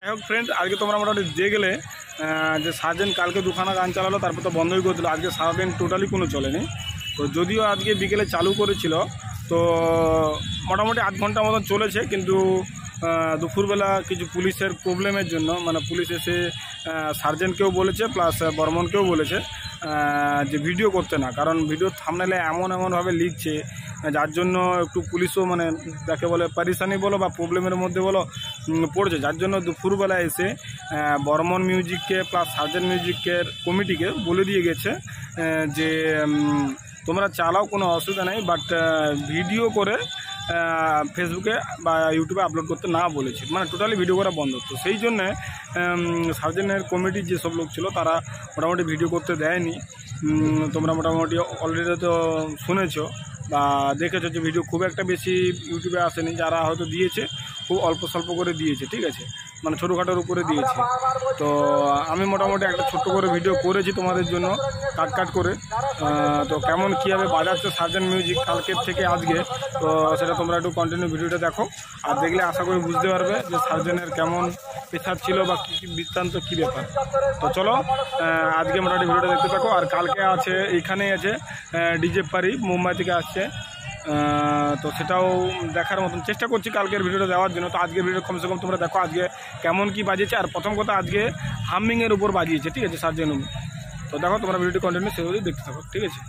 যাই হোক ফ্রেন্ড, আজকে তোমরা মোটামুটি দিয়ে গেলে যে সার্জেন্ট কালকে দুখানা গান চালালো, তারপর তো বন্ধই করে দিল। আজকে সারাদিন টোটালি কোনো চলেনি। তো যদিও আজকে বিকেলে চালু করেছিল, তো মোটামুটি 8 ঘন্টা মতন চলেছে, কিন্তু দুপুরবেলা কিছু পুলিশের প্রবলেমের জন্য, মানে পুলিশ এসে সার্জেন্টকেও বলেছে প্লাস বর্মনকেও বলেছে যে ভিডিও করতে না, কারণ ভিডিও থাম্বনেলে এমনভাবে লিখছে যার জন্য একটু পুলিশও মানে যাকে বলে পারিশানি বলো বা প্রবলেমের মধ্যে বলো পড়ছে, যার জন্য দুপুরবেলা এসে বর্মন মিউজিককে প্লাস সার্জেন্ট মিউজিকের কমিটিকে বলে দিয়ে গেছে যে তোমরা চালাও, কোনো অসুবিধা নেই, বাট ভিডিও করে ফেসবুকে বা ইউটিউবে আপলোড করতে না বলেছে, মানে টোটালি ভিডিও করা বন্ধ। তো সেই জন্যে সার্জেন্টের কমিটির যেসব লোক ছিল তারা মোটামুটি ভিডিও করতে দেয়নি। তোমরা মোটামুটি অলরেডি তো শুনেছো বা দেখেছো যে ভিডিও খুব একটা বেশি ইউটিউবে আসেনি, যারা হয়তো দিয়েছে খুব অল্প স্বল্প করে দিয়েছে, ঠিক আছে, মানে ছোটোখাটোর উপরে দিয়েছে। তো আমি মোটামুটি একটা ছোট্ট করে ভিডিও করেছি তোমাদের জন্য কাট করে। তো কেমন কীভাবে বাজাচ্ছে সার্জেন্ট মিউজিক কালকের থেকে আজকে, তো সেটা তোমরা একটু কন্টিনিউ ভিডিওটা দেখো, আর দেখলে আশা করি বুঝতে পারবে যে সার্জেন্টের কেমন প্রেশার ছিল বা কী কী বৃত্তান্ত কী ব্যাপার। তো চলো আজকে মোটামুটি ভিডিওটা দেখতে থাকো। আর কালকে আছে এইখানেই আছে ডিজে পারি, মুম্বাই থেকে আসছে, তো সেটাও দেখার মতন চেষ্টা করছি কালকের ভিডিওটা দেওয়ার জন্য। তো আজকের ভিডিও কমসে কম তোমরা দেখো আজকে কেমন কি বাজিয়েছে। আর প্রথম কথা আজকে হামিংয়ের উপর বাজিয়েছে, ঠিক আছে, সার্জেন্ট। তো দেখো তোমরা ভিডিওটি কন্টিনিউ সেভাবেই দেখতে থাকো, ঠিক আছে।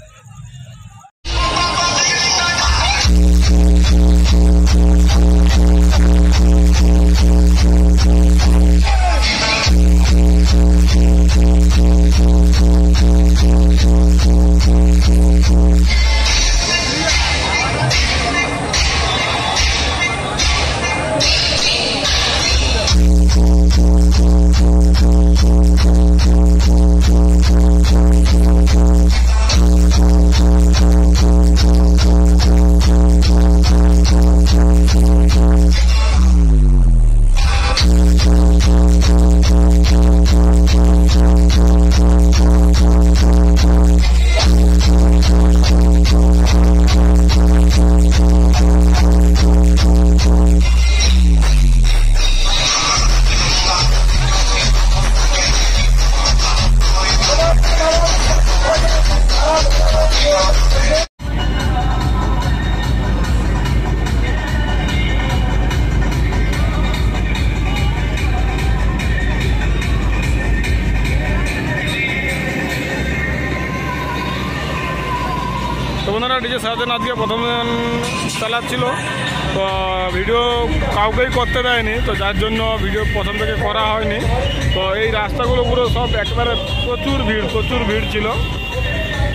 তো বন্ধুরা, ডিজে সার্জেন্ট আজকে প্রথম চালাচ্ছিল, তো ভিডিও কাউকেই করতে দেয়নি, তো যার জন্য ভিডিও প্রথম থেকে করা হয়নি। তো এই রাস্তাগুলো পুরো সব একেবারে প্রচুর ভিড় ছিল।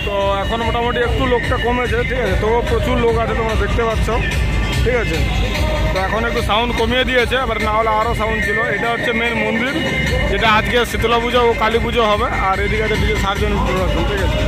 তো এখন মোটামুটি একটু লোকটা কমেছে, ঠিক আছে, তবুও প্রচুর লোক আছে, তোমরা দেখতে পাচ্ছ, ঠিক আছে। তো এখন একটু সাউন্ড কমিয়ে দিয়েছে, আবার না হলে আরও সাউন্ড ছিল। এটা হচ্ছে মেন মন্দির, যেটা আজকে শীতলা পুজো ও কালী পুজো হবে, আর এদিকে আছে ডিজে সার্জেন্ট, ঠিক আছে।